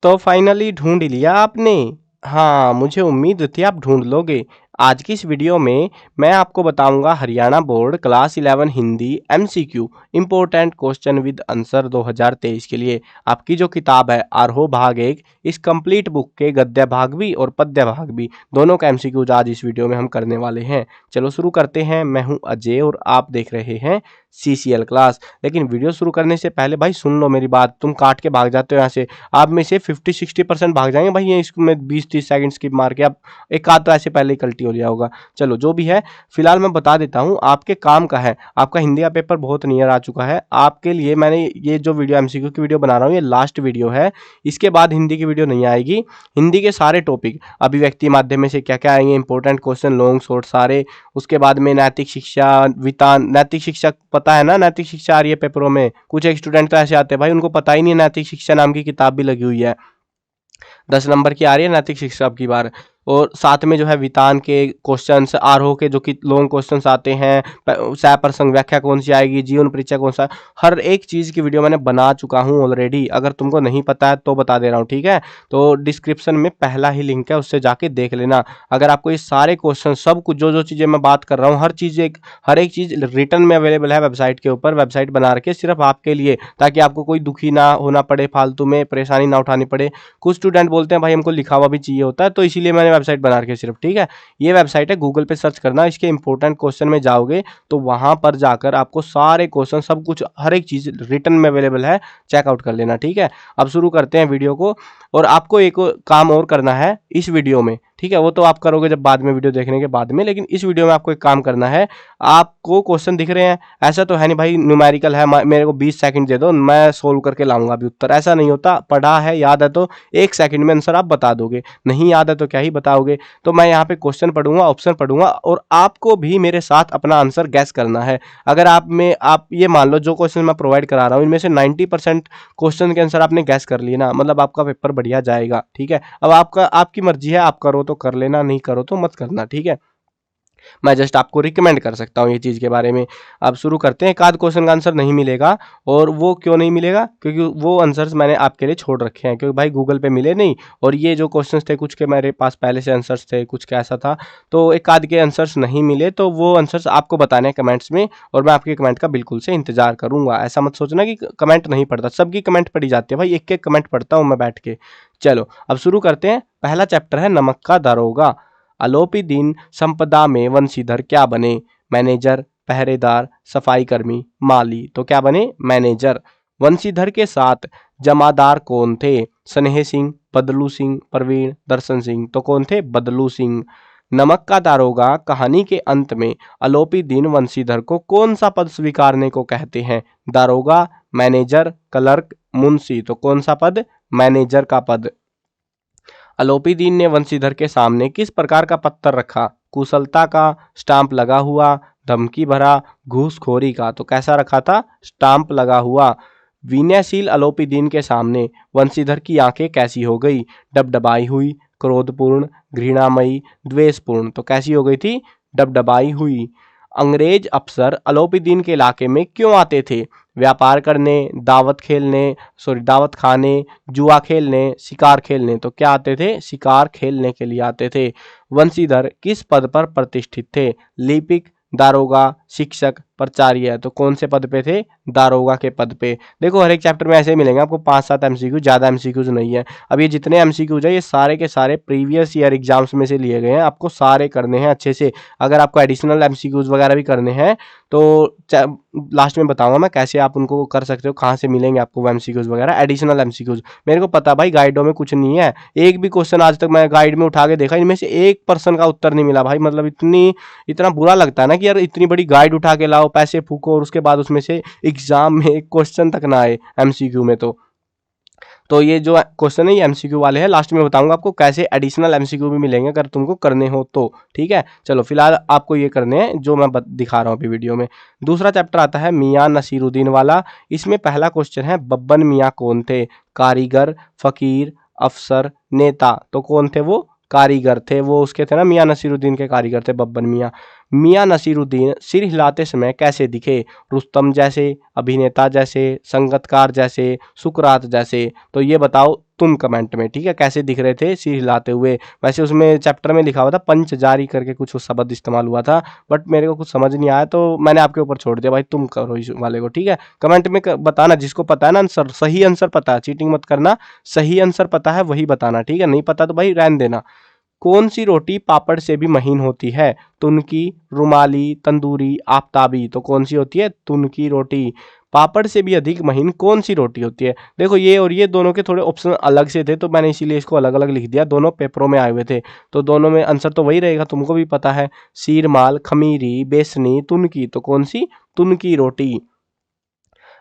तो फाइनली ढूंढ लिया आपने। हाँ, मुझे उम्मीद थी आप ढूंढ लोगे। आज की इस वीडियो में मैं आपको बताऊंगा Haryana board class 11 Hindi MCQ important question with answer 2023 के लिए आपकी जो किताब है आरोह भाग 1, इस कंप्लीट बुक के गद्य भाग भी और पद्य भाग भी दोनों का एमसीक्यू आज इस वीडियो में हम करने वाले हैं। चलो शुरू करते हैं। मैं हूं अजय और आप देख रहे हैं सीसीएल क्लास। लेकिन वीडियो शुरू करने से पहले भाई सुन लो मेरी बात, तुम काट के भाग जाते हो यहाँ से। आप में से 50-60% भाग जाएंगे भाई, ये इसमें 20-30 सेकंड स्किप मार के। आप एक आध तो ऐसे पहले ही कल्टी हो लिया होगा। चलो जो भी है, फिलहाल मैं बता देता हूँ आपके काम का है। आपका हिंदी का पेपर बहुत नियर आ चुका है। आपके लिए मैंने ये जो वीडियो एमसीक्यू की वीडियो बना रहा हूँ, ये लास्ट वीडियो है। इसके बाद हिंदी की वीडियो नहीं आएगी। हिंदी के सारे टॉपिक, अभिव्यक्ति माध्यम में से क्या क्या आएंगे, इंपॉर्टेंट क्वेश्चन लॉन्ग शॉर्ट सारे। उसके बाद में नैतिक शिक्षा, वितान, नैतिक शिक्षा पता है ना, नैतिक शिक्षा आ रही है पेपरों में। कुछ एक स्टूडेंट तो ऐसे आते हैं भाई, उनको पता ही नहीं नैतिक शिक्षा नाम की किताब भी लगी हुई है। 10 नंबर की आ रही है नैतिक शिक्षा अब की बार। और साथ में जो है वितान के क्वेश्चंस, आरोह के जो कि लॉन्ग क्वेश्चंस आते हैं, सह व्याख्या कौन सी आएगी, जीवन परिचय कौन सा, हर एक चीज की वीडियो मैंने बना चुका हूं ऑलरेडी। अगर तुमको नहीं पता है तो बता दे रहा हूं, ठीक है। तो डिस्क्रिप्शन में पहला ही लिंक है, उससे जाके देख लेना। अगर आपको ये सारे क्वेश्चन, सब कुछ जो जो चीजें मैं बात कर रहा हूँ, हर एक चीज रिटर्न में अवेलेबल है वेबसाइट के ऊपर। वेबसाइट बना रखे सिर्फ आपके लिए, ताकि आपको कोई दुखी ना होना पड़े, फालतू में परेशानी ना उठानी पड़े। कुछ स्टूडेंट बोलते हैं भाई हमको लिखा हुआ भी चाहिए होता है, तो इसीलिए मैंने वेबसाइट बना रखी है सिर्फ, ठीक है। ये वेबसाइट है, गूगल पे सर्च करना, इसके इंपॉर्टेंट क्वेश्चन में जाओगे तो वहां पर जाकर आपको सारे क्वेश्चन, सब कुछ, हर एक चीज रिटर्न में अवेलेबल है, चेकआउट कर लेना, ठीक है। अब शुरू करते हैं वीडियो को। और आपको एक काम और करना है इस वीडियो में, ठीक है। वो तो आप करोगे जब बाद में, वीडियो देखने के बाद में। लेकिन इस वीडियो में आपको एक काम करना है। आपको क्वेश्चन दिख रहे हैं, ऐसा तो है नहीं भाई न्यूमेरिकल है मेरे को 20 सेकंड दे दो मैं सोल्व करके लाऊंगा अभी उत्तर, ऐसा नहीं होता। पढ़ा है, याद है तो 1 सेकंड में आंसर आप बता दोगे, नहीं याद है तो क्या ही बताओगे। तो मैं यहाँ पे क्वेश्चन पढ़ूंगा, ऑप्शन पढ़ूंगा, और आपको भी मेरे साथ अपना आंसर गैस करना है। अगर आप ये मान लो जो क्वेश्चन मैं प्रोवाइड करा रहा हूँ, इनमें से 90% क्वेश्चन के आंसर आपने गैस कर लिए ना, मतलब आपका पेपर बढ़िया जाएगा, ठीक है। अब आपकी मर्जी है, आप करो तो कर लेना, नहीं करो तो मत करना, ठीक है। मैं जस्ट आपको रिकमेंड कर सकता हूँ ये चीज़ के बारे में। अब शुरू करते हैं। एक आध क्वेश्चन का आंसर नहीं मिलेगा, और वो क्यों नहीं मिलेगा, क्योंकि वो आंसर्स मैंने आपके लिए छोड़ रखे हैं, क्योंकि भाई गूगल पे मिले नहीं। और ये जो क्वेश्चंस थे, कुछ के मेरे पास पहले से आंसर्स थे, कुछ का ऐसा था, तो एक आध के आंसर्स नहीं मिले, तो वो आंसर्स आपको बताने हैं कमेंट्स में, और मैं आपके कमेंट का बिल्कुल से इंतजार करूंगा। ऐसा मत सोचना कि कमेंट नहीं पढ़ता, सबकी कमेंट पढ़ी जाती है भाई, एक एक कमेंट पढ़ता हूँ मैं बैठ के। चलो अब शुरू करते हैं। पहला चैप्टर है नमक का दारोगा। अलोपी दीन संपदा में वंशीधर क्या बने? मैनेजर, पहरेदार, सफाई कर्मी, माली। तो क्या बने? मैनेजर। वंशीधर के साथ जमादार कौन थे? स्नेह सिंह, बदलू सिंह, प्रवीण, दर्शन सिंह। तो कौन थे? बदलू सिंह। नमक का दारोगा कहानी के अंत में अलोपी दीन वंशीधर को कौन सा पद स्वीकारने को कहते हैं? दारोगा, मैनेजर, क्लर्क, मुंशी। तो कौन सा पद? मैनेजर का पद। अलोपी दीन ने वंशीधर के सामने किस प्रकार का पत्थर रखा? कुशलता का, स्टाम्प लगा हुआ, धमकी भरा, घूसखोरी का। तो कैसा रखा था? स्टाम्प लगा हुआ। विनयशील अलोपी दीन के सामने वंशीधर की आंखें कैसी हो गई? डबडबाई हुई, क्रोधपूर्ण, घृणामयी, द्वेषपूर्ण। तो कैसी हो गई थी? डबडबाई हुई। अंग्रेज अफसर अलोपी दीन के इलाके में क्यों आते थे? व्यापार करने, दावत खाने, जुआ खेलने, शिकार खेलने। तो क्या आते थे? शिकार खेलने के लिए आते थे। वंशीधर किस पद पर प्रतिष्ठित थे? लिपिक, दारोगा, शिक्षक, प्राचार्य। तो कौन से पद पे थे? दारोगा के पद पे। देखो हर एक चैप्टर में ऐसे मिलेंगे आपको 5-7 एमसीक्यू, ज्यादा एमसीक्यूज नहीं है। अब ये जितने एमसीक्यूज है, ये सारे के सारे प्रीवियस ईयर एग्जाम्स में से लिए गए हैं, आपको सारे करने हैं अच्छे से। अगर आपको एडिशनल एमसीक्यूज वगैरह भी करने हैं तो लास्ट में बताऊंगा मैं कैसे आप उनको कर सकते हो, कहाँ से मिलेंगे आपको एमसीक्यूज वगैरह, एडिशनल एमसीक्यूज। मेरे को पता भाई गाइडों में कुछ नहीं है, एक भी क्वेश्चन आज तक मैं गाइड में उठा के देखा, इनमें से 1% का उत्तर नहीं मिला भाई। मतलब इतना बुरा लगता है ना कि यार इतनी बड़ी गाइड उठा के लाओ, पैसे फूको, और उसके बाद उसमें से एग्जाम में एक क्वेश्चन तक ना आए एमसीक्यू में। तो ये जो क्वेश्चन है ये एमसीक्यू वाले हैं। लास्ट में बताऊंगा आपको कैसे एडिशनल एमसीक्यू भी मिलेंगे अगर तुमको करने हो तो, ठीक है। चलो फिलहाल आपको ये करने हैं जो मैं दिखा रहा हूँ अभी वीडियो में। दूसरा चैप्टर आता है मियां नसीरुद्दीन वाला। इसमें पहला क्वेश्चन है बब्बन मियां कौन थे? कारीगर, फकीर, अफसर, नेता। तो कौन थे वो? कारीगर थे वो, उसके थे ना, मियां नसीरुद्दीन के कारीगर थे बब्बन मियां। मियां नसीरुद्दीन सिर हिलाते समय कैसे दिखे? रुस्तम जैसे, अभिनेता जैसे, संगीतकार जैसे, सुकरात जैसे। तो ये बताओ तुम कमेंट में, ठीक है, कैसे दिख रहे थे सिर हिलाते हुए। वैसे उसमें चैप्टर में लिखा हुआ था पंच जारी करके कुछ शब्द इस्तेमाल हुआ था, बट मेरे को कुछ समझ नहीं आया तो मैंने आपके ऊपर छोड़ दिया भाई, तुम करो इस वाले को, ठीक है। कमेंट में बताना, जिसको पता है ना आंसर, सही आंसर पता है, चीटिंग मत करना, सही आंसर पता है वही बताना, ठीक है, नहीं पता तो भाई रहने देना। कौन सी रोटी पापड़ से भी महीन होती है? तुनकी, रुमाली, तंदूरी, आफ्ताबी। तो कौन सी होती है? तुनकी रोटी। पापड़ से भी अधिक महीन कौन सी रोटी होती है? देखो ये और ये दोनों के थोड़े ऑप्शन अलग से थे तो मैंने इसीलिए इसको अलग अलग लिख दिया, दोनों पेपरों में आए हुए थे तो दोनों में आंसर तो वही रहेगा, तुमको भी पता है। सीरमाल, खमीरी, बेसनी, तुनकी। तो कौन सी? तुनकी रोटी।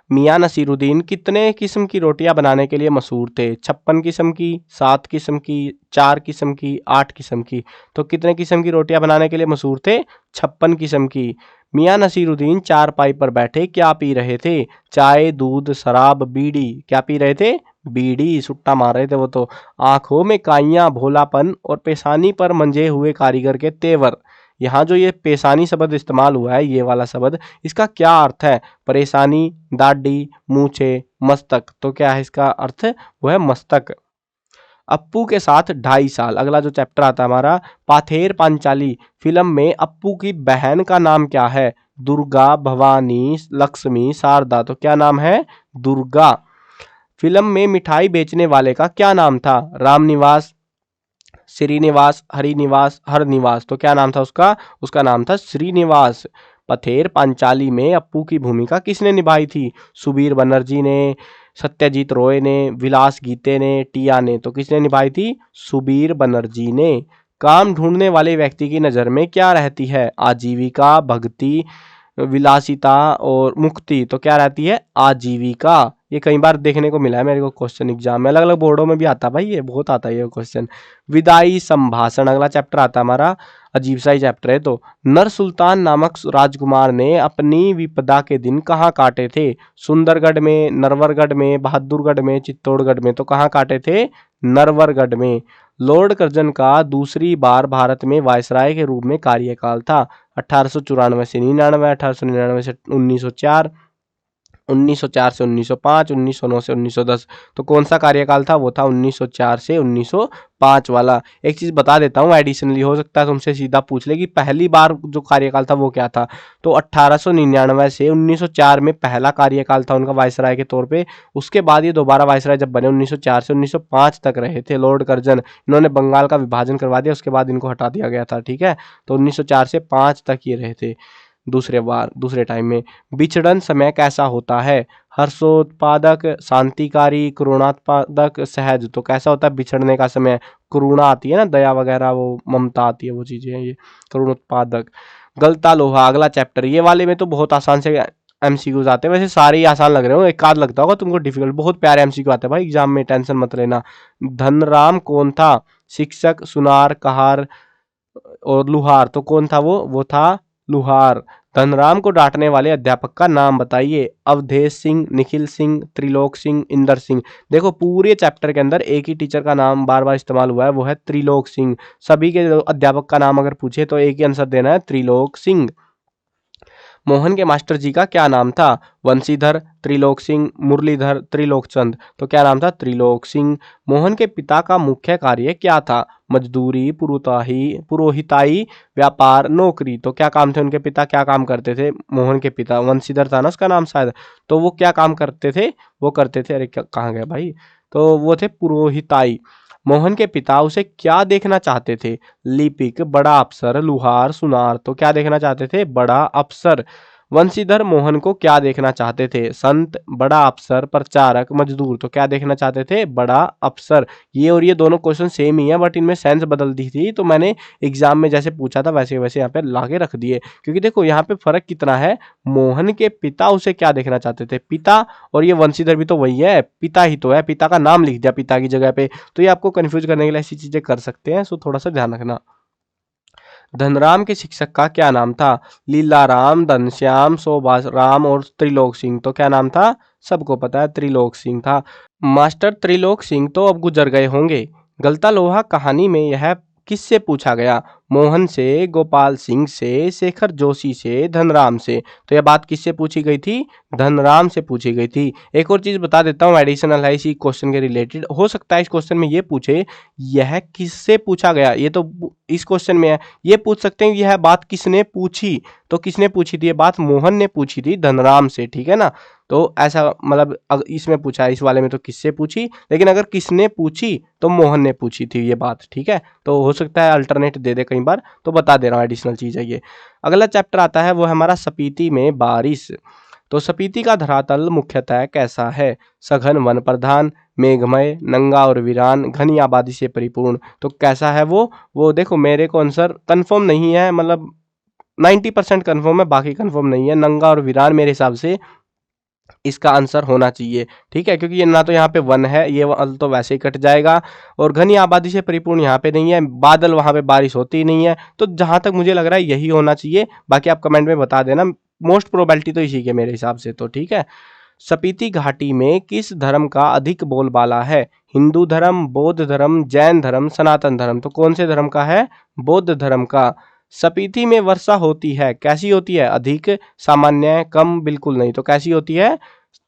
मियां नसीरुद्दीन कितने किस्म की रोटियां बनाने के लिए मशहूर थे? 56 किस्म की, 7 किस्म की, 4 किस्म की, 8 किस्म की। तो कितने किस्म की रोटियां बनाने के लिए मशहूर थे? 56 किस्म की। मियां नसीरुद्दीन चारपाई पर बैठे क्या पी रहे थे? चाय, दूध, शराब, बीड़ी। क्या पी रहे थे? बीड़ी, सुट्टा मार रहे थे वो तो। आंखों में काइयां, भोलापन और पेशानी पर मंजे हुए कारीगर के तेवर। यहाँ जो ये पेशानी शब्द इस्तेमाल हुआ है, ये वाला शब्द, इसका क्या अर्थ है? परेशानी, दाढ़ी, मूछे, मस्तक। तो क्या है इसका अर्थ? वो है मस्तक। अप्पू के साथ 2.5 साल, अगला जो चैप्टर आता है हमारा, पाथेर पांचाली फिल्म में अप्पू की बहन का नाम क्या है? दुर्गा, भवानी, लक्ष्मी, शारदा। तो क्या नाम है? दुर्गा। फिल्म में मिठाई बेचने वाले का क्या नाम था? रामनिवास, श्रीनिवास, हरिनिवास, हरनिवास। तो क्या नाम था उसका? उसका नाम था श्रीनिवास। पथेर पांचाली में अप्पू की भूमिका किसने निभाई थी? सुबीर बनर्जी ने, सत्यजीत रॉय ने, विलास गीते ने, टिया ने। तो किसने निभाई थी? सुबीर बनर्जी ने। काम ढूंढने वाले व्यक्ति की नजर में क्या रहती है? आजीविका, भक्ति, विलासिता और मुक्ति। तो क्या रहती है? आजीविका। ये कई बार देखने को मिला है मेरे को क्वेश्चन एग्जाम में, अलग अलग बोर्डों में भी आता है भाई, ये बहुत आता है ये क्वेश्चन। विदाई संभाषण, अगला चैप्टर आता है हमारा, अजीब सा ही चैप्टर है। तो नर सुल्तान नामक राजकुमार ने अपनी विपदा के दिन कहाँ काटे थे? सुंदरगढ़ में, नरवरगढ़ में, बहादुरगढ़ में, चित्तौड़गढ़ में। तो कहाँ काटे थे? नरवरगढ़ में। लॉर्ड कर्जन का दूसरी बार भारत में वायसराय के रूप में कार्यकाल था? 1894 से 99, 1899 से 1904, 1904 से 1905, 1909 से 1910। तो कौन सा कार्यकाल था? वो था 1904 से 1905 वाला। एक चीज बता देता हूँ एडिशनली, हो सकता है तुमसे सीधा पूछ ले कि पहली बार जो कार्यकाल था वो क्या था। तो 1899 से 1904 में पहला कार्यकाल था उनका वायसराय के तौर पे। उसके बाद ये दोबारा वायसराय जब बने 1904 से 1905 तक रहे थे लॉर्ड कर्जन। इन्होंने बंगाल का विभाजन करवा दिया, उसके बाद इनको हटा दिया गया था, ठीक है। तो 1904 से 5 तक ये रहे थे दूसरे टाइम में। विचरण समय कैसा होता है? हर्षोत्पादक, शांतिकारी, करुणात्पादक, सहज। तो कैसा होता है बिछड़ने का समय? करुणा आती है ना, दया वगैरह, वो ममता आती है, वो चीजें हैं ये। करुणोत्पादक। गलता लोहा, अगला चैप्टर, ये वाले में तो बहुत आसान से एमसीक्यूज आते हैं, वैसे सारे ही आसान लग रहे हो, एक आध लगता होगा तुमको डिफिकल्ट, बहुत प्यारे एमसीक्यू आते हैं भाई एग्जाम में, टेंशन मत लेना। धनराम कौन था? शिक्षक, सुनार, कहार और लुहार। तो कौन था वो था लुहार। धनराम को डांटने वाले अध्यापक का नाम बताइए? अवधेश सिंह, निखिल सिंह, त्रिलोक सिंह, इंदर सिंह। देखो पूरे चैप्टर के अंदर एक ही टीचर का नाम बार बार इस्तेमाल हुआ है, वो है त्रिलोक सिंह। सभी के अध्यापक का नाम अगर पूछे तो एक ही आंसर देना है, त्रिलोक सिंह। मोहन के मास्टर जी का क्या नाम था? वंशीधर, त्रिलोक सिंह, मुरलीधर, त्रिलोकचंद। तो क्या नाम था? त्रिलोक सिंह। मोहन के पिता का मुख्य कार्य क्या था? मजदूरी, पुरोहिताई, व्यापार, नौकरी। तो क्या काम थे उनके पिता, क्या काम करते थे मोहन के पिता? वंशीधर था ना उसका नाम शायद। तो वो क्या काम करते थे? वो करते थे, अरे कहाँ गया भाई, तो वो थे पुरोहिताई। मोहन के पिता उसे क्या देखना चाहते थे? लिपिक, बड़ा अफसर, लुहार, सुनार। तो क्या देखना चाहते थे? बड़ा अफसर। वंशीधर मोहन को क्या देखना चाहते थे? संत, बड़ा अफसर, प्रचारक, मजदूर। तो क्या देखना चाहते थे? बड़ा अफसर। ये और ये दोनों क्वेश्चन सेम ही है बट इनमें सेंस बदल दी थी, तो मैंने एग्जाम में जैसे पूछा था वैसे वैसे यहाँ पे लाके रख दिए, क्योंकि देखो यहाँ पे फर्क कितना है। मोहन के पिता उसे क्या देखना चाहते थे? पिता, और ये वंशीधर भी तो वही है, पिता ही तो है, पिता का नाम लिख दिया पिता की जगह पे। तो ये आपको कंफ्यूज करने के लिए ऐसी चीजें कर सकते हैं, सो थोड़ा सा ध्यान रखना। धनराम के शिक्षक का क्या नाम था? लीलाराम, धनश्याम, शोभाराम और त्रिलोक सिंह। तो क्या नाम था? सबको पता है, त्रिलोक सिंह था। मास्टर त्रिलोक सिंह तो अब गुजर गए होंगे। गलता लोहा कहानी में यह किससे पूछा गया? मोहन से, गोपाल सिंह से, शेखर जोशी से, धनराम से। तो यह बात किससे पूछी गई थी? धनराम से पूछी गई थी। एक और चीज बता देता हूँ, एडिशनल है इसी क्वेश्चन के रिलेटेड। हो सकता है इस क्वेश्चन में ये पूछे यह किससे पूछा गया, ये तो इस क्वेश्चन में है। ये पूछ सकते हैं यह बात किसने पूछी, तो किसने पूछी थी ये बात? मोहन ने पूछी थी धनराम से, ठीक है ना। तो ऐसा मतलब इसमें पूछा है, इस वाले में तो किससे पूछी, लेकिन अगर किसने पूछी तो मोहन ने पूछी थी ये बात, ठीक है। तो हो सकता है अल्टरनेट दे दे कई बार, तो बता दे रहा हूँ, एडिशनल चीज है ये। अगला चैप्टर आता है वो है हमारा स्पीति में बारिश। तो स्पीति का धरातल मुख्यतः कैसा है? सघन वन प्रधान, मेघमय, नंगा और वीरान, घनी आबादी से परिपूर्ण। तो कैसा है वो देखो मेरे को आंसर कंफर्म नहीं है, मतलब 90% कंफर्म है, बाकी कंफर्म नहीं है। नंगा और वीरान मेरे हिसाब से इसका आंसर होना चाहिए, ठीक है, क्योंकि ये ना तो यहाँ पे वन है, ये वन तो वैसे ही कट जाएगा, और घनी आबादी से परिपूर्ण यहाँ पे नहीं है, बादल वहां पे बारिश होती ही नहीं है। तो जहां तक मुझे लग रहा है यही होना चाहिए, बाकी आप कमेंट में बता देना। मोस्ट प्रोबेबिलिटी तो इसी के मेरे हिसाब से, तो ठीक है। स्पीति घाटी में किस धर्म का अधिक बोलबाला है? हिंदू धर्म, बौद्ध धर्म, जैन धर्म, सनातन धर्म। तो कौन से धर्म का है? बौद्ध धर्म का। स्पीति में वर्षा होती है, कैसी होती है? अधिक, सामान्य, कम, बिल्कुल नहीं। तो कैसी होती है?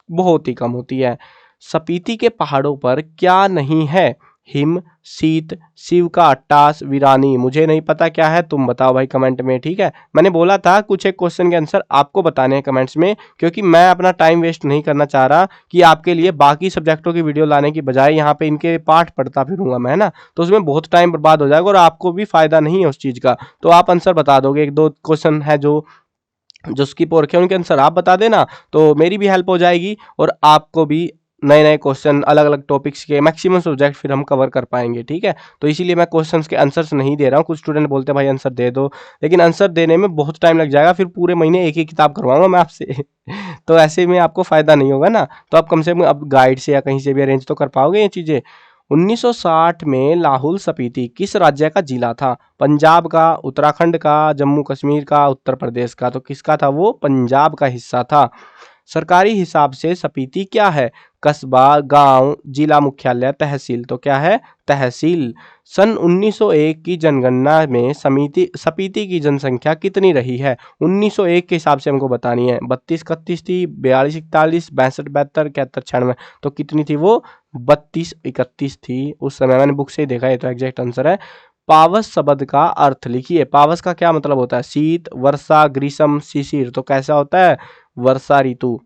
बहुत ही कम होती है। स्पीति के पहाड़ों पर क्या नहीं है? हिम, शीत, शिव का अट्टास, वीरानी। मुझे नहीं पता क्या है, तुम बताओ भाई कमेंट में, ठीक है। मैंने बोला था कुछ एक क्वेश्चन के आंसर आपको बताने हैं कमेंट्स में, क्योंकि मैं अपना टाइम वेस्ट नहीं करना चाह रहा कि आपके लिए बाकी सब्जेक्टों की वीडियो लाने की बजाय यहाँ पे इनके पाठ पढ़ता फिरूंगा मैं, है ना। तो उसमें बहुत टाइम बर्बाद हो जाएगा और आपको भी फायदा नहीं है उस चीज का। तो आप आंसर बता दोगे, एक दो क्वेश्चन है जो स्किप हो रखे हैं उनके आंसर आप बता देना, तो मेरी भी हेल्प हो जाएगी और आपको भी नए नए क्वेश्चन अलग अलग टॉपिक्स के मैक्सिमम सब्जेक्ट फिर हम कवर कर पाएंगे, ठीक है। तो इसीलिए मैं क्वेश्चंस के आंसर्स नहीं दे रहा हूँ। कुछ स्टूडेंट बोलते हैं भाई आंसर दे दो, लेकिन आंसर देने में बहुत टाइम लग जाएगा, फिर पूरे महीने एक ही किताब करवाऊंगा मैं आपसे तो ऐसे में आपको फायदा नहीं होगा ना। तो आप कम से कम अब गाइड से या कहीं से भी अरेंज तो कर पाओगे ये चीजें। 1960 में लाहौल स्पीति किस राज्य का जिला था? पंजाब का, उत्तराखंड का, जम्मू कश्मीर का, उत्तर प्रदेश का। तो किसका था वो? पंजाब का हिस्सा था। सरकारी हिसाब से स्पीति क्या है? कस्बा, गांव, जिला मुख्यालय, तहसील। तो क्या है? तहसील। सन 1901 की जनगणना में स्पीति की जनसंख्या कितनी रही है? 1901 के हिसाब से हमको बतानी है। 32-31 थी, 42-41, 62-72, 73-96। तो कितनी थी वो? 32-31 थी उस समय, मैंने बुक से ही देखा, ये तो एग्जैक्ट आंसर है। पावस शब्द का अर्थ लिखिए। पावस का क्या मतलब होता है? शीत, वर्षा, ग्रीष्म, शिशिर। तो कैसा होता है? वर्षा ऋतु।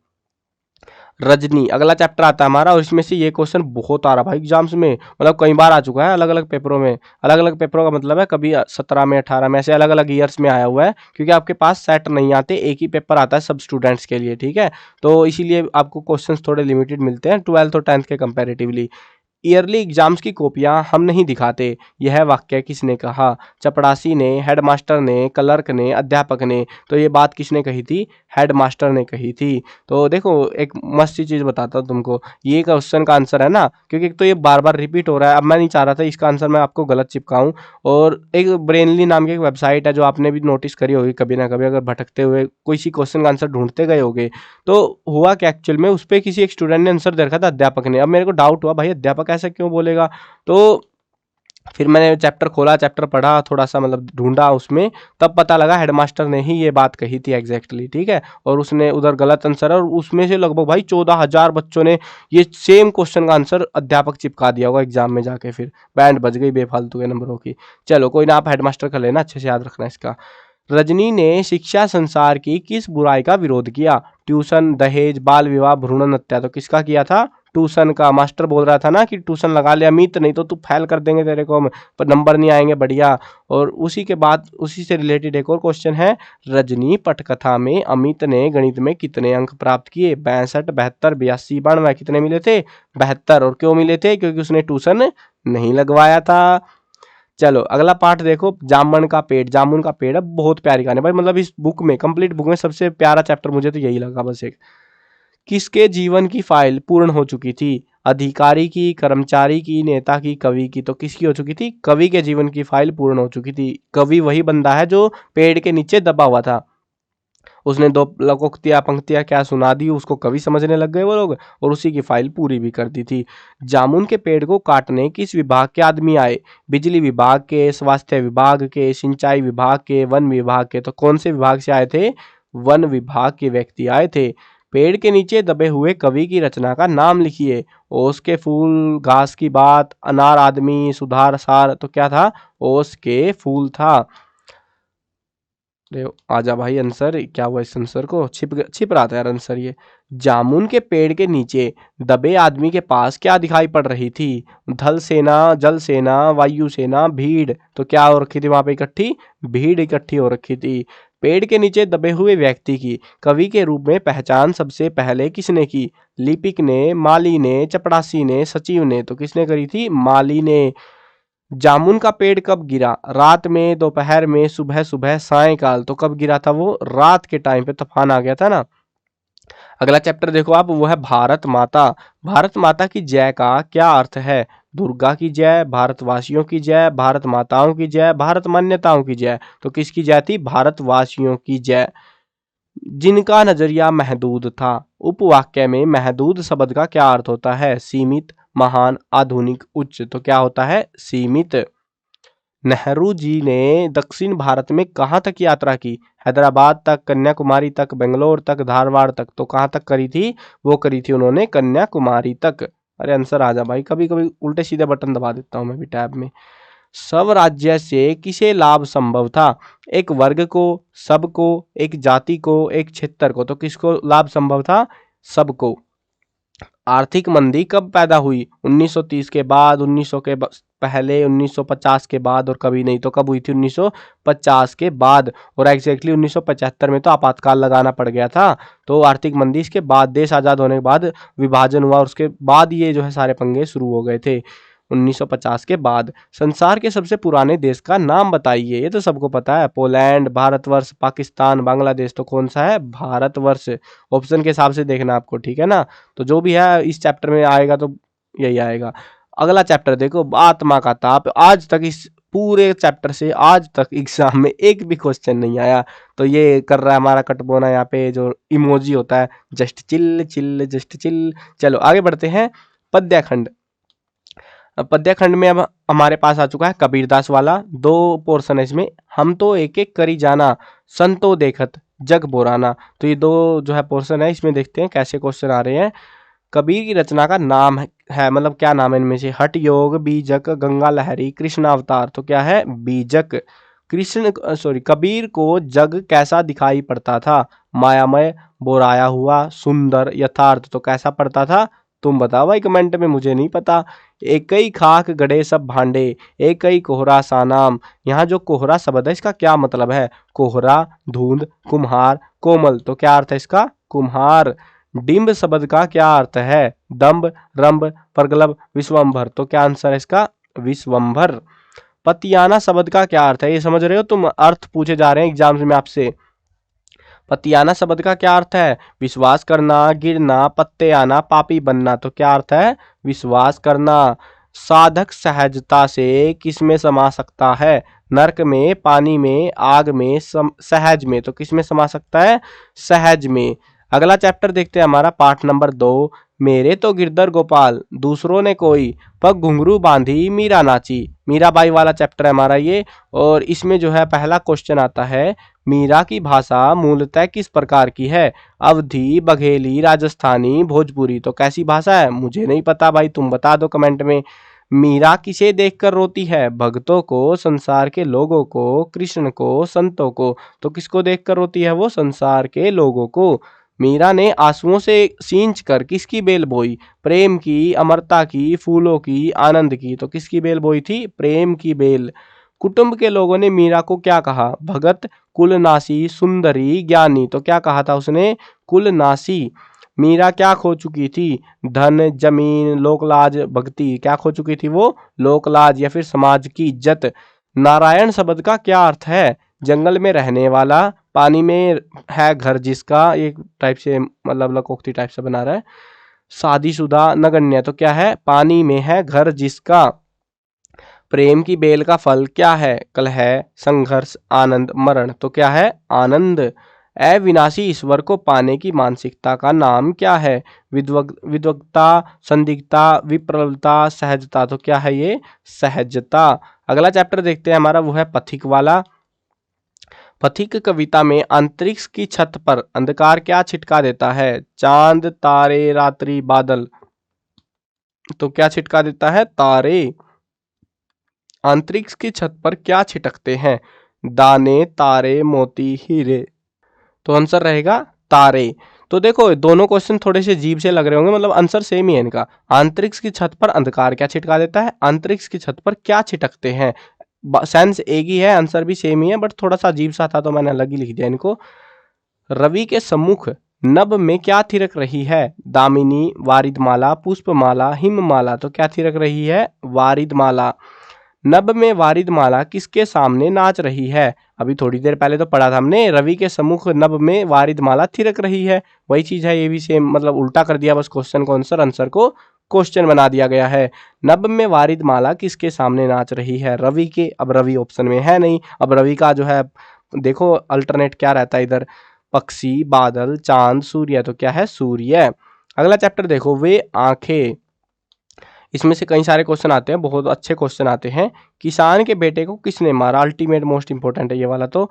रजनी अगला चैप्टर आता है हमारा, और इसमें से ये क्वेश्चन बहुत आ रहा भाई एग्जाम्स में, मतलब कई बार आ चुका है अलग अलग पेपरों में। अलग अलग पेपरों का मतलब है कभी 17 में, 18 में, ऐसे अलग अलग ईयर्स में आया हुआ है, क्योंकि आपके पास सेट नहीं आते, एक ही पेपर आता है सब स्टूडेंट्स के लिए, ठीक है। तो इसीलिए आपको क्वेश्चन थोड़े लिमिटेड मिलते हैं 12th और 10th के कंपेरेटिवली। ईयरली एग्जाम्स की कॉपियां हम नहीं दिखाते, यह वाक्य किसने कहा? चपड़ासी ने, हेडमास्टर ने, क्लर्क ने, अध्यापक ने। तो ये बात किसने कही थी? हेडमास्टर ने कही थी। तो देखो एक मस्त सी चीज बताता हूँ तुमको, ये क्वेश्चन का आंसर है ना, क्योंकि एक तो ये बार बार रिपीट हो रहा है, अब मैं नहीं चाह रहा था इसका आंसर मैं आपको गलत चिपकाऊं। और एक ब्रेनली नाम की एक वेबसाइट है जो आपने भी नोटिस करी होगी कभी ना कभी, अगर भटकते हुए कोई सी क्वेश्चन का आंसर ढूंढते गए होगे। तो हुआ क्या एक्चुअल में, उस पर किसी एक स्टूडेंट ने आंसर दे रखा था अध्यापक ने। अब मेरे को डाउट हुआ भाई अध्यापक ऐसा क्यों बोलेगा, तो फिर मैंने चैप्टर खोला, चैप्टर पढ़ा, थोड़ा सा मतलब ढूंढा उसमें, तब पता लगा हेडमास्टर ने ही ये बात कही थी एग्जैक्टली, ठीक है। और उसने उधर गलत आंसर है, और उसमें से लगभग भाई 14,000 बच्चों ने ये सेम क्वेश्चन का आंसर अध्यापक चिपका दिया होगा एग्जाम में जाके, फिर बैंड बज गई बेफालतू के नंबरों की। चलो कोई ना, आप हेडमास्टर का लेना, अच्छे से याद रखना इसका। रजनी ने शिक्षा संसार की किस बुराई का विरोध किया? ट्यूशन, दहेज, बाल विवाह, भ्रूण हत्या। तो किसका किया था? ट्यूशन का। मास्टर बोल रहा था ना कि ट्यूशन लगा ले अमित, नहीं तो तू फेल कर देंगे, तेरे को पर नंबर नहीं आएंगे बढ़िया। और उसी के बाद उसी से रिलेटेड एक और क्वेश्चन है, रजनी पटकथा में अमित ने गणित में कितने अंक प्राप्त किए? 62, 72, 82, 92। कितने मिले थे? 72। और क्यों मिले थे? क्योंकि उसने ट्यूशन नहीं लगवाया था। चलो अगला पार्ट देखो, जामुन का पेड़। जामुन का पेड़ है, बहुत प्यारी कहानी भाई, मतलब इस बुक में, कंप्लीट बुक में सबसे प्यारा चैप्टर मुझे तो यही लगा बस एक। किसके जीवन की फाइल पूर्ण हो चुकी थी? अधिकारी की, कर्मचारी की, नेता की, कवि की। तो किसकी हो चुकी थी? कवि के जीवन की फाइल पूर्ण हो चुकी थी। कवि वही बंदा है जो पेड़ के नीचे दबा हुआ था। उसने दो लोकोक्तियाँ पंक्तियाँ क्या सुना दी, उसको कवि समझने लग गए वो लोग और उसी की फाइल पूरी भी कर दी थी। जामुन के पेड़ को काटने किस विभाग के आदमी आए? बिजली विभाग के, स्वास्थ्य विभाग के, सिंचाई विभाग के, वन विभाग के। तो कौन से विभाग से आए थे? वन विभाग के व्यक्ति आए थे। पेड़ के नीचे दबे हुए कवि की रचना का नाम लिखिए। ओस के फूल, घास की बात, अनार आदमी, सुधार सार। तो क्या था? ओस के फूल था। अरे आजा भाई, आंसर क्या हुआ? इस आंसर को छिप रहा था यार आंसर ये। जामुन के पेड़ के नीचे दबे आदमी के पास क्या दिखाई पड़ रही थी? थल सेना, जल सेना, वायु सेना, भीड़। तो क्या हो रखी थी वहां पे इकट्ठी? भीड़ इकट्ठी हो रखी थी। पेड़ के नीचे दबे हुए व्यक्ति की कवि के रूप में पहचान सबसे पहले किसने की? लिपिक ने, माली ने, चपड़ासी ने, सचिव ने। तो किसने करी थी? माली ने। जामुन का पेड़ कब गिरा? रात में, दोपहर में, सुबह सुबह, सायंकाल। तो कब गिरा था वो? रात के टाइम पे, तूफान आ गया था ना। अगला चैप्टर देखो आप, वो है भारत माता। भारत माता की जय का क्या अर्थ है? दुर्गा की जय, भारतवासियों की जय, भारत माताओं की जय, भारत मान्यताओं की जय। तो किसकी जय थी? भारतवासियों की जय। जिनका नजरिया महदूद था। उपवाक्य में महदूद शब्द का क्या अर्थ होता है? सीमित, महान, आधुनिक, उच्च। तो क्या होता है? सीमित। नेहरू जी ने दक्षिण भारत में कहाँ तक यात्रा की? हैदराबाद तक, कन्याकुमारी तक, बेंगलोर तक, धारवाड़ तक। तो कहाँ तक करी थी? वो करी थी उन्होंने कन्याकुमारी तक। अरे आंसर आ जा भाई, कभी कभी उल्टे सीधे बटन दबा देता हूं मैं भी टैब में। स्वराज्य से किसे लाभ संभव था? एक वर्ग को, सबको, एक जाति को, एक क्षेत्र को। तो किसको लाभ संभव था? सबको। आर्थिक मंदी कब पैदा हुई? 1930 के बाद, 1900 के पहले, 1950 के बाद, और कभी नहीं। तो कब हुई थी? 1950 के बाद। और एग्जैक्टली 1975 में तो आपातकाल लगाना पड़ गया था। तो आर्थिक मंदी इसके बाद, देश आजाद होने के बाद विभाजन हुआ और उसके बाद ये जो है सारे पंगे शुरू हो गए थे 1950 के बाद। संसार के सबसे पुराने देश का नाम बताइए। ये तो सबको पता है, पोलैंड, भारतवर्ष, पाकिस्तान, बांग्लादेश। तो कौन सा है? भारतवर्ष। ऑप्शन के हिसाब से देखना आपको, ठीक है ना। तो जो भी है इस चैप्टर में आएगा तो यही आएगा। अगला चैप्टर देखो, आत्मा का ताप। आज तक इस पूरे चैप्टर से आज तक एग्जाम में एक भी क्वेश्चन नहीं आया। तो ये कर रहा है हमारा कटबोना, यहाँ पे जो इमोजी होता है, just chill chill just chill. चलो आगे बढ़ते हैं। पद्यखंड। पद्यखंड में अब हमारे पास आ चुका है कबीरदास वाला। दो पोर्शन है इसमें। हम तो एक एक करी जाना, संतो देखत जग बोराना। तो ये दो जो है पोर्शन है, इसमें देखते हैं कैसे क्वेश्चन आ रहे हैं। कबीर की रचना का नाम है मतलब क्या नाम है इनमें से? हठ योग, बीजक, गंगा लहरी, कृष्ण अवतार। तो क्या है? बीजक। कबीर को जग कैसा दिखाई पड़ता था? मायामय, बोराया हुआ, सुंदर, यथार्थ। तो कैसा पड़ता था? तुम बताओ भाई कमेंट में, मुझे नहीं पता। एक ही खाक गड़े सब भांडे, एक ही कोहरा सा नाम। यहाँ जो कोहरा शब्द है इसका क्या मतलब है? कोहरा, धुंध, कुम्हार, कोमल। तो क्या अर्थ है इसका? कुम्हार। डिंब शब्द का क्या अर्थ है? दंभ, रंभ, प्रगल्भ, विश्वम्भर। तो क्या आंसर है इसका? विश्वम्भर। पतियाना शब्द का क्या अर्थ है? ये समझ रहे हो तुम? अर्थ पूछे जा रहे हैं एग्जाम्स में आपसे। पतियाना शब्द का क्या अर्थ है? विश्वास करना, गिरना, पत्ते आना, पापी बनना। तो क्या अर्थ है? विश्वास करना। साधक सहजता से किसमें समा सकता है? नरक में, पानी में, आग में, सहज में। तो किसमें समा सकता है? सहज में। अगला चैप्टर देखते हैं हमारा, पार्ट नंबर 2। मेरे तो गिरधर गोपाल, दूसरों ने कोई, पग घुंघरू बांधी मीरा नाची। मीराबाई वाला चैप्टर है हमारा ये। और इसमें जो है पहला क्वेश्चन आता है, मीरा की भाषा मूलतः किस प्रकार की है? अवधी, बघेली, राजस्थानी, भोजपुरी। तो कैसी भाषा है? मुझे नहीं पता भाई, तुम बता दो कमेंट में। मीरा किसे देखकर रोती है? भक्तों को, संसार के लोगों को, कृष्ण को, संतों को। तो किसको देखकर रोती है वो? संसार के लोगों को। मीरा ने आंसुओं से सींच कर किसकी बेल बोई? प्रेम की, अमरता की, फूलों की, आनंद की। तो किसकी बेल बोई थी? प्रेम की बेल। कुटुंब के लोगों ने मीरा को क्या कहा? भगत, कुलनासी, सुंदरी, ज्ञानी। तो क्या कहा था उसने? कुलनासी। मीरा क्या खो चुकी थी? धन, जमीन, लोकलाज, भक्ति। क्या खो चुकी थी वो? लोकलाज या फिर समाज की इज्जत। नारायण शब्द का क्या अर्थ है? जंगल में रहने वाला, पानी में है घर जिसका। एक टाइप से मतलब लकोक्ति टाइप से बना रहा है। शादीशुदा, नगण्य। तो क्या है? पानी में है घर जिसका। प्रेम की बेल का फल क्या है? कलह, संघर्ष, आनंद, मरण। तो क्या है? आनंद। अविनाशी ईश्वर को पाने की मानसिकता का नाम क्या है? विद्वत्ता, संदिग्धता, विप्रलता, सहजता। तो क्या है ये? सहजता। अगला चैप्टर देखते हैं हमारा, वो है पथिक वाला। पथिक कविता में अंतरिक्ष की छत पर अंधकार क्या छिटका देता है? चांद, तारे, रात्रि, बादल। तो क्या छिटका देता है? तारे। अंतरिक्ष की छत पर क्या छिटकते हैं? दाने, तारे, मोती, हीरे। तो आंसर रहेगा तारे। तो देखो दोनों क्वेश्चन थोड़े से अजीब से लग रहे होंगे, मतलब आंसर सेम ही है इनका। अंतरिक्ष की छत पर अंधकार क्या छिटका देता है? अंतरिक्ष की छत पर क्या छिटकते हैं? सेंस एक ही है, आंसर भी सेम ही है, बट थोड़ा सा अजीब सा था तो मैंने अलग ही लिख दिया इनको। रवि के सम्मुख नभ में क्या थिरक रही है? दामिनी, वारिदमाला, पुष्पमाला, हिममाला। तो क्या थिरक रही है? वारिदमाला। नभ में वारिदमाला किसके सामने नाच रही है? अभी थोड़ी देर पहले तो पढ़ा था हमने, रवि के सम्मुख नभ में वारिदमाला थिरक रही है, वही चीज है ये भी सेम, मतलब उल्टा कर दिया बस क्वेश्चन को, आंसर को क्वेश्चन बना दिया गया है। नभ में वारिदमाला किसके सामने नाच रही है? रवि के। अब रवि ऑप्शन में है नहीं, अब रवि का जो है देखो अल्टरनेट क्या रहता है इधर, पक्षी, बादल, चांद, सूर्य। तो क्या है? सूर्य। अगला चैप्टर देखो, वे आंखें। इसमें से कई सारे क्वेश्चन आते हैं, बहुत अच्छे क्वेश्चन आते हैं। किसान के बेटे को किसने मारा? अल्टीमेट मोस्ट इंपोर्टेंट है ये वाला तो।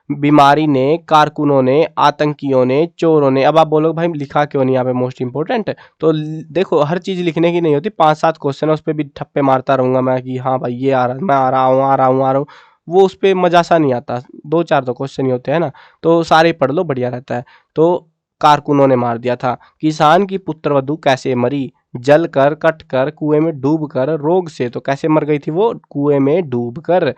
बीमारी ने, कारकुनों ने, आतंकियों ने, चोरों ने। अब आप बोलोगे भाई लिखा क्यों नहीं यहाँ पे मोस्ट इंपोर्टेंट? तो देखो हर चीज लिखने की नहीं होती, 5-7 क्वेश्चन है उस पर भी ठप्पे मारता रहूंगा मैं कि हाँ भाई ये आ रहा, मैं आ रहा हूँ आ रहा हूँ आ रहा हूँ, वो उस पर मजा सा नहीं आता। 2-4 तो क्वेश्चन ही होते हैं ना, तो सारे पढ़ लो बढ़िया रहता है। तो कारकुनों ने मार दिया था। किसान की पुत्रवधू कैसे मरी? जल कर, कट कर, कुएं में डूब कर, रोग से। तो कैसे मर गई थी वो? कुएं में डूब कर।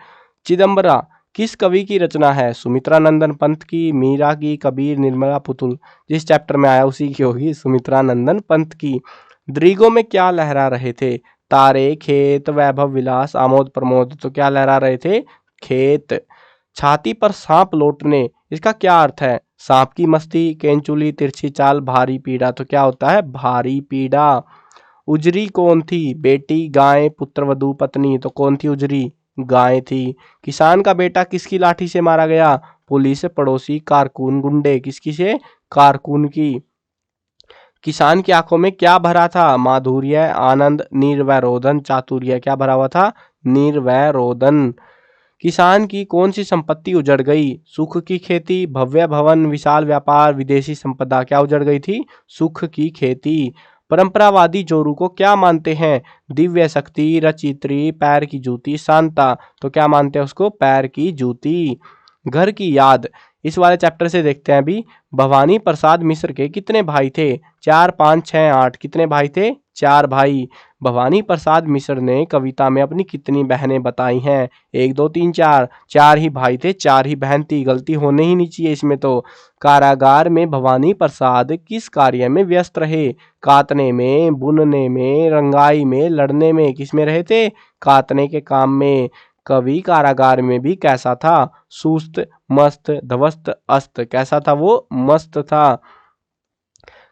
चिदम्बरा किस कवि की रचना है? सुमित्रा नंदन पंत की, मीरा की, कबीर, निर्मला पुतुल। जिस चैप्टर में आया उसी की होगी, सुमित्रा नंदन पंत की। द्रिगो में क्या लहरा रहे थे? तारे, खेत, वैभव विलास, आमोद प्रमोद। तो क्या लहरा रहे थे? खेत। छाती पर सांप लौटने, इसका क्या अर्थ है? सांप की मस्ती, केंचुली, तिरछी चाल, भारी पीड़ा। तो क्या होता है? भारी पीड़ा। उजरी कौन थी? बेटी, गाय, पुत्रवधू, पत्नी। तो कौन थी उजरी? गाय थी। किसान का बेटा किसकी लाठी से मारा गया? पुलिस, पड़ोसी, कारकुन, गुंडे। किसकी से? कारकुन की। किसान की आंखों में क्या भरा था? माधुर्य, आनंद, निर्वय रोदन, चातुर्य। क्या भरा हुआ था? निर्वय रोदन। किसान की कौन सी संपत्ति उजड़ गई? सुख की खेती, भव्य भवन, विशाल व्यापार, विदेशी संपदा। क्या उजड़ गई थी? सुख की खेती। परंपरावादी जोरू को क्या मानते हैं? दिव्य शक्ति, रचित्री, पैर की जूती, शांता। तो क्या मानते हैं उसको? पैर की जूती। घर की याद, इस वाले चैप्टर से देखते हैं अभी। भवानी प्रसाद मिश्र के कितने भाई थे? 4, 5, 6, 8। कितने भाई थे? 4 भाई। भवानी प्रसाद मिश्र ने कविता में अपनी कितनी बहनें बताई हैं? 1, 2, 3, 4। 4 ही भाई थे, 4 ही बहन थी, गलती होने ही नहीं चाहिए इसमें तो। कारागार में भवानी प्रसाद किस कार्य में व्यस्त रहे? कातने में, बुनने में, रंगाई में, लड़ने में। किस में रहे थे? कातने के काम में। कवि कारागार में भी कैसा था? सुस्त, मस्त, ध्वस्त, अस्त। कैसा था वो? मस्त था।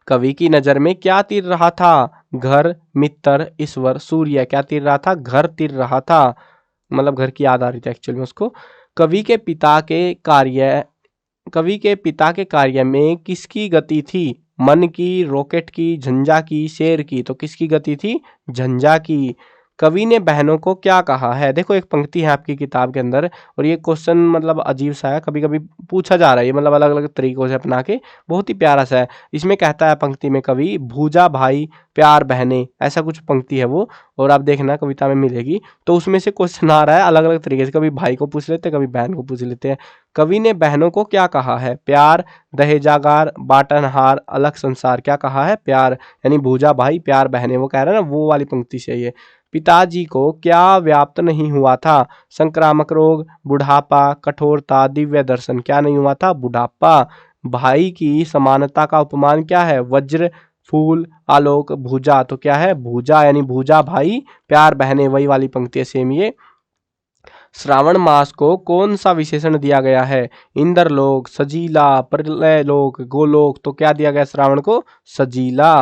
कवि की नजर में क्या तीर रहा था? घर, मित्र, ईश्वर, सूर्य। क्या तीर रहा था? घर तीर रहा था, मतलब घर की याद आ रही थी एक्चुअली में उसको। कवि के पिता के कार्य कवि के पिता के कार्य में किसकी गति थी? मन की, रॉकेट की, झंझा की, शेर की। तो किसकी गति थी? झंझा की। कवि ने बहनों को क्या कहा है? देखो एक पंक्ति है आपकी किताब के अंदर, और ये क्वेश्चन मतलब अजीब सा है, कभी कभी पूछा जा रहा है ये, मतलब अलग अलग तरीकों से अपना के, बहुत ही प्यारा सा है। इसमें कहता है पंक्ति में कवि, भूजा भाई, प्यार बहने, ऐसा कुछ पंक्ति है वो, और आप देखना कविता में मिलेगी। तो उसमें से क्वेश्चन आ रहा है अलग अलग तरीके से, कभी भाई को पूछ लेते हैं, कभी बहन को पूछ लेते हैं। कवि ने बहनों को क्या कहा है? प्यार, दहेजागार, बाटनहार, अलग संसार। क्या कहा है? प्यार, यानी भूजा भाई, प्यार बहने, वो कह रहा है ना, वो वाली पंक्ति से ये। पिताजी को क्या व्याप्त नहीं हुआ था? संक्रामक रोग, बुढ़ापा, कठोरता, दिव्य दर्शन। क्या नहीं हुआ था? बुढ़ापा। भाई की समानता का उपमान क्या है? वज्र, फूल, आलोक, भुजा। तो क्या है? भुजा, यानी भुजा भाई, प्यार बहने, वही वाली पंक्ति है सेम ये। श्रावण मास को कौन सा विशेषण दिया गया है? इंद्रलोक, सजीला, प्रलयलोक, गोलोक। तो क्या दिया गया श्रावण को? सजीला।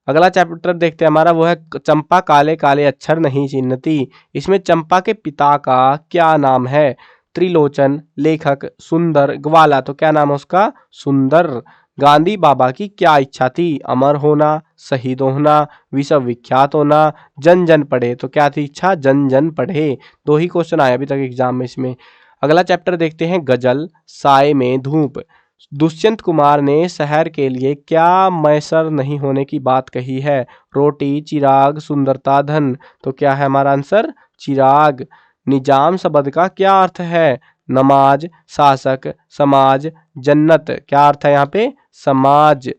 अगला चैप्टर देखते हैं हमारा, वो है चंपा काले काले अक्षर नहीं चिन्हती। इसमें चंपा के पिता का क्या नाम है? त्रिलोचन, लेखक सुंदर, ग्वाला, तो क्या नाम है उसका? सुंदर। गांधी बाबा की क्या इच्छा थी? अमर होना, शहीद होना, विश्व विख्यात होना, जन जन पढ़े, तो क्या थी इच्छा? जन जन पढ़े। दो ही क्वेश्चन आए अभी तक एग्जाम में इसमें। अगला चैप्टर देखते हैं, गजल, साय में धूप। दुष्यंत कुमार ने शहर के लिए क्या मैसर नहीं होने की बात कही है? रोटी, चिराग, सुंदरता, धन, तो क्या है हमारा आंसर? चिराग। निजाम शब्द का क्या अर्थ है? नमाज, शासक, समाज, जन्नत, क्या अर्थ है यहाँ पे? समाज।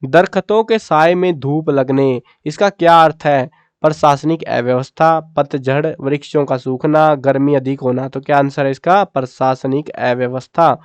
दरख्तों के साय में धूप लगने, इसका क्या अर्थ है? प्रशासनिक अव्यवस्था, पतझड़, वृक्षों का सूखना, गर्मी अधिक होना, तो क्या आंसर है इसका? प्रशासनिक अव्यवस्था।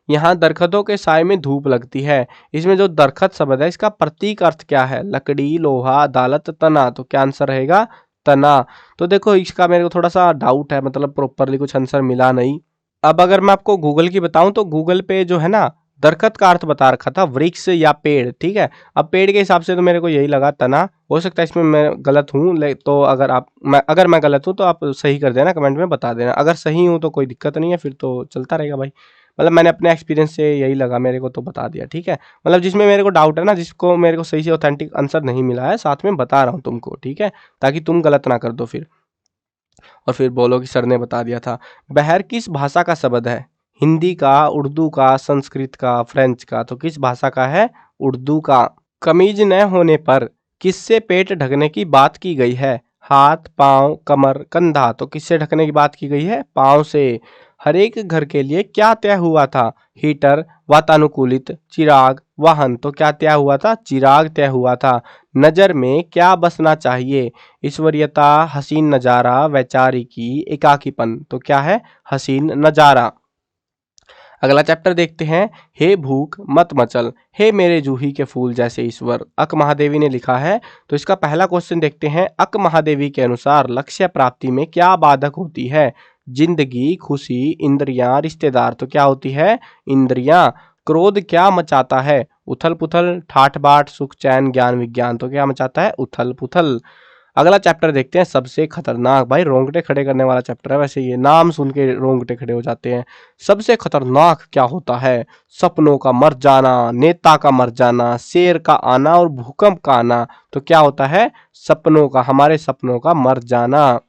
यहाँ दरख्तों के साय में धूप लगती है, इसमें जो दरख्त शब्द है इसका प्रतीक अर्थ क्या है? लकड़ी, लोहा, अदालत, तना, तो क्या आंसर रहेगा? तना। तो देखो इसका मेरे को थोड़ा सा डाउट है, मतलब प्रॉपरली कुछ आंसर मिला नहीं। अब अगर मैं आपको गूगल की बताऊं तो गूगल पे जो है ना, दरख्त का अर्थ बता रखा था वृक्ष या पेड़, ठीक है। अब पेड़ के हिसाब से तो मेरे को यही लगा तना। हो सकता है इसमें मैं गलत हूँ, तो अगर मैं गलत हूँ तो आप सही कर देना, कमेंट में बता देना। अगर सही हूँ तो कोई दिक्कत नहीं है, फिर तो चलता रहेगा भाई। मतलब मैंने अपने एक्सपीरियंस से यही लगा मेरे को, तो बता दिया, ठीक है। मतलब जिसमें मेरे को डाउट है ना, जिसको मेरे को सही से ऑथेंटिक आंसर नहीं मिला है, साथ में बता रहा हूँ तुमको, ठीक है, ताकि तुम गलत ना कर दो फिर और फिर बोलो कि सर ने बता दिया था। बहर किस भाषा का शब्द है? हिंदी का, उर्दू का, संस्कृत का, फ्रेंच का, तो किस भाषा का है? उर्दू का। कमीज न होने पर किससे पेट ढकने की बात की गई है? हाथ, पांव, कमर, कंधा, तो किससे ढकने की बात की गई है? पांव से। हर एक घर के लिए क्या तय हुआ था? हीटर, वातानुकूलित, चिराग, वाहन, तो क्या तय हुआ था? चिराग तय हुआ था। नजर में क्या बसना चाहिए? ईश्वरीयता, हसीन नजारा, वैचारिकी, एकाकीपन, तो क्या है? हसीन नजारा। अगला चैप्टर देखते हैं, हे भूख मत मचल, हे मेरे जूही के फूल जैसे ईश्वर, अक महादेवी ने लिखा है। तो इसका पहला क्वेश्चन देखते हैं, अक महादेवी के अनुसार लक्ष्य प्राप्ति में क्या बाधक होती है? जिंदगी, खुशी, इंद्रियां, रिश्तेदार, तो क्या होती है? इंद्रियां। क्रोध क्या मचाता है? उथल पुथल, ठाठ बाट, सुख चैन, ज्ञान विज्ञान, तो क्या मचाता है? उथल पुथल। अगला चैप्टर देखते हैं, सबसे खतरनाक, भाई रोंगटे खड़े करने वाला चैप्टर है, वैसे ये नाम सुन के रोंगटे खड़े हो जाते हैं। सबसे खतरनाक क्या होता है? सपनों का मर जाना, नेता का मर जाना, शेर का आना और भूकंप का आना, तो क्या होता है? सपनों का, हमारे सपनों का मर जाना।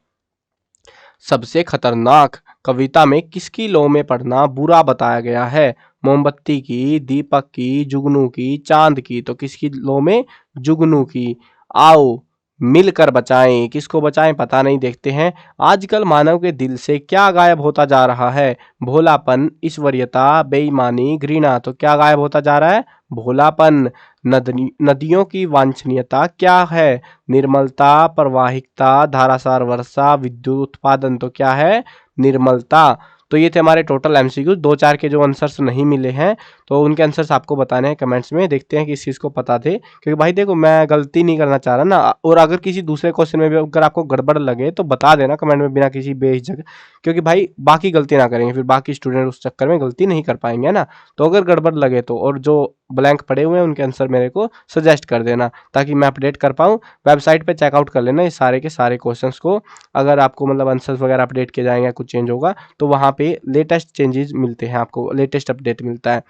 सबसे खतरनाक कविता में किसकी लौ में पढ़ना बुरा बताया गया है? मोमबत्ती की, दीपक की, जुगनू की, चांद की, तो किसकी लौ में? जुगनू की। आओ मिलकर बचाएं, किसको बचाएं पता नहीं, देखते हैं। आजकल मानव के दिल से क्या गायब होता जा रहा है? भोलापन, ईश्वरीयता, बेईमानी, घृणा, तो क्या गायब होता जा रहा है? भोलापन। नदियों की वांछनीयता क्या है? निर्मलता, प्रवाहिकता, धारासार वर्षा, विद्युत उत्पादन, तो क्या है? निर्मलता। तो ये थे हमारे टोटल एमसीक्यू। 2-4 के जो आंसर्स नहीं मिले हैं तो उनके आंसर्स आपको बताने हैं कमेंट्स में, देखते हैं कि इस चीज़ को पता थे, क्योंकि भाई देखो मैं गलती नहीं करना चाह रहा ना। और अगर किसी दूसरे क्वेश्चन में भी अगर आपको गड़बड़ लगे तो बता देना कमेंट में बिना किसी बेझिझक, क्योंकि भाई बाकी गलती ना करेंगे, फिर बाकी स्टूडेंट उस चक्कर में गलती नहीं कर पाएंगे, है ना। तो अगर गड़बड़ लगे तो, और जो ब्लैंक पड़े हुए हैं उनके आंसर मेरे को सजेस्ट कर देना ताकि मैं अपडेट कर पाऊँ। वेबसाइट पे चेकआउट कर लेना ये सारे के सारे क्वेश्चंस को, अगर आपको मतलब आंसर्स वगैरह अपडेट किए जाएंगे, कुछ चेंज होगा तो वहाँ पे लेटेस्ट चेंजेस मिलते हैं, आपको लेटेस्ट अपडेट मिलता है।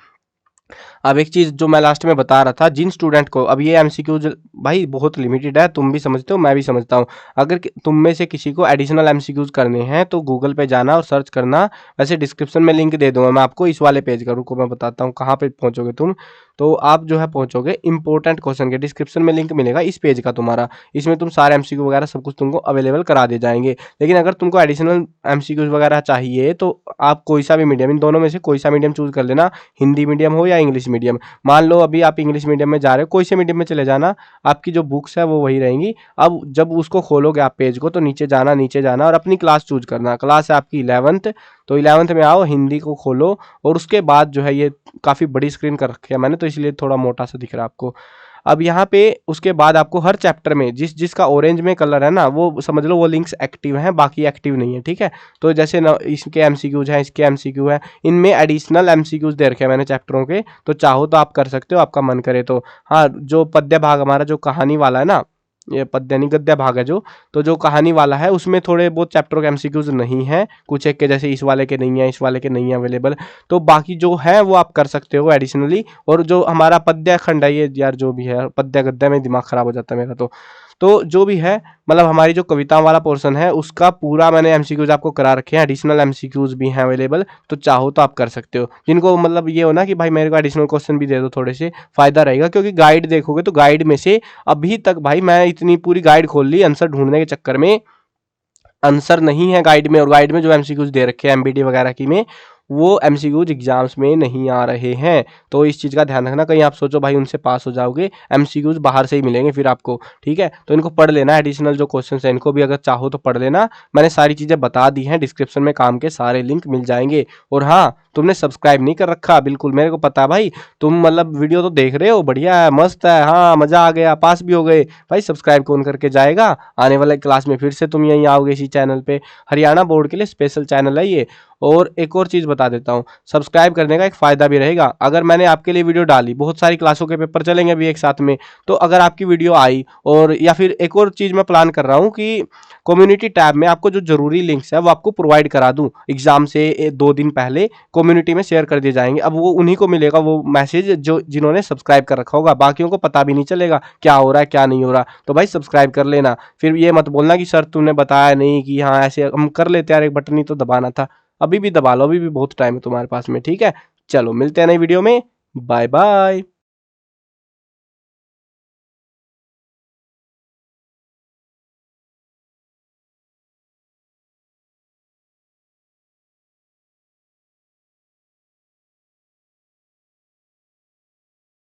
अब एक चीज जो मैं लास्ट में बता रहा था, जिन स्टूडेंट को, अब ये एमसीक्यूज भाई बहुत लिमिटेड है, तुम भी समझते हो मैं भी समझता हूँ। अगर तुम में से किसी को एडिशनल एमसीक्यूज करने हैं तो गूगल पे जाना और सर्च करना। वैसे डिस्क्रिप्शन में लिंक दे दूंगा मैं आपको इस वाले पेज का, रुको मैं बताता हूँ कहाँ पे पहुंचोगे तुम। तो आप जो है पहुंचोगे इंपॉर्टेंट क्वेश्चन के, डिस्क्रिप्शन में लिंक मिलेगा इस पेज का तुम्हारा, इसमें तुम सारे एमसीक्यू वगैरह सब कुछ तुमको अवेलेबल करा दिए जाएंगे। लेकिन अगर तुमको एडिशनल एमसीक्यूज वगैरह चाहिए तो आप कोई सा भी मीडियम, इन दोनों में से कोई सा मीडियम चूज कर लेना, हिंदी मीडियम हो या इंग्लिश मीडियम। मान लो अभी आप इंग्लिश मीडियम में जा रहे हो, कोई से मीडियम में चले जाना, आपकी जो बुक्स है वो वही रहेंगी। अब जब उसको खोलोगे आप पेज को तो नीचे जाना और अपनी क्लास चूज करना। क्लास है आपकी 11th, तो 11th में आओ, हिंदी को खोलो और उसके बाद जो है, ये काफ़ी बड़ी स्क्रीन कर रखी है मैंने तो इसलिए थोड़ा मोटा सा दिख रहा है आपको। अब यहाँ पे उसके बाद आपको हर चैप्टर में जिसका ऑरेंज में कलर है ना, वो समझ लो वो लिंक्स एक्टिव हैं, बाकी एक्टिव नहीं है, ठीक है। तो जैसे ना इसके एमसीक्यूज हैं, इसके एमसीक्यू है, इनमें एडिशनल एमसीक्यूज दे रखे हैं मैंने चैप्टरों के, तो चाहो तो आप कर सकते हो, आपका मन करे तो। हाँ, जो पद्य भाग हमारा जो कहानी वाला है ना, ये पद्य नहीं गद्य भाग है तो जो कहानी वाला है उसमें थोड़े बहुत चैप्टर के एमसीक्यूज नहीं है, कुछ एक के जैसे इस वाले के नहीं है, इस वाले के नहीं है अवेलेबल। तो बाकी जो है वो आप कर सकते हो एडिशनली। और जो हमारा पद्य खंड है, ये यार जो भी है पद्य गद्य में दिमाग खराब हो जाता है मेरा। तो जो भी है मतलब हमारी जो कविताओं वाला पोर्शन है उसका पूरा मैंने एमसीक्यूज आपको करा रखे हैं, एडिशनल एमसीक्यूज भी हैं अवेलेबल। तो चाहो तो आप कर सकते हो, जिनको मतलब ये हो ना कि भाई मेरे को एडिशनल क्वेश्चन भी दे दो थोड़े से, फायदा रहेगा। क्योंकि गाइड देखोगे तो गाइड में से अभी तक भाई मैं इतनी पूरी गाइड खोल ली आंसर ढूंढने के चक्कर में, आंसर नहीं है गाइड में। और गाइड में जो एमसीक्यूज दे रखे हैं एमबीडी वगैरह की में, वो एमसीक्यूज एग्जाम्स में नहीं आ रहे हैं। तो इस चीज़ का ध्यान रखना, कहीं आप सोचो भाई उनसे पास हो जाओगे, एमसीक्यूज बाहर से ही मिलेंगे फिर आपको, ठीक है। तो इनको पढ़ लेना, एडिशनल जो क्वेश्चन है इनको भी अगर चाहो तो पढ़ लेना। मैंने सारी चीज़ें बता दी हैं, डिस्क्रिप्शन में काम के सारे लिंक मिल जाएंगे। और हाँ, तुमने सब्सक्राइब नहीं कर रखा, बिल्कुल मेरे को पता है भाई, तुम मतलब वीडियो तो देख रहे हो, बढ़िया है, मस्त है, हाँ मजा आ गया, पास भी हो गए भाई। सब्सक्राइब कौन करके जाएगा? आने वाले क्लास में फिर से तुम यहीं आओगे इसी चैनल पे। हरियाणा बोर्ड के लिए स्पेशल चैनल है ये। और एक और चीज़ बता देता हूँ, सब्सक्राइब करने का एक फ़ायदा भी रहेगा। अगर मैंने आपके लिए वीडियो डाली, बहुत सारी क्लासों के पेपर चलेंगे अभी एक साथ में, तो अगर आपकी वीडियो आई, और या फिर एक और चीज़ मैं प्लान कर रहा हूँ कि कम्युनिटी टैब में आपको जो जरूरी लिंक्स है वो आपको प्रोवाइड करा दूँ एग्जाम से 2 दिन पहले, कम्युनिटी में शेयर कर दिए जाएंगे। अब वो उन्हीं को मिलेगा वो मैसेज जो जिन्होंने सब्सक्राइब कर रखा होगा, बाकियों को पता भी नहीं चलेगा क्या हो रहा है क्या नहीं हो रहा। तो भाई सब्सक्राइब कर लेना, फिर ये मत बोलना कि सर तुमने बताया नहीं कि हाँ ऐसे हम कर लेते यार, एक बटन ही तो दबाना था। अभी भी दबा लो, अभी भी बहुत टाइम है तुम्हारे पास में, ठीक है। चलो मिलते हैं नई वीडियो में, बाय बाय।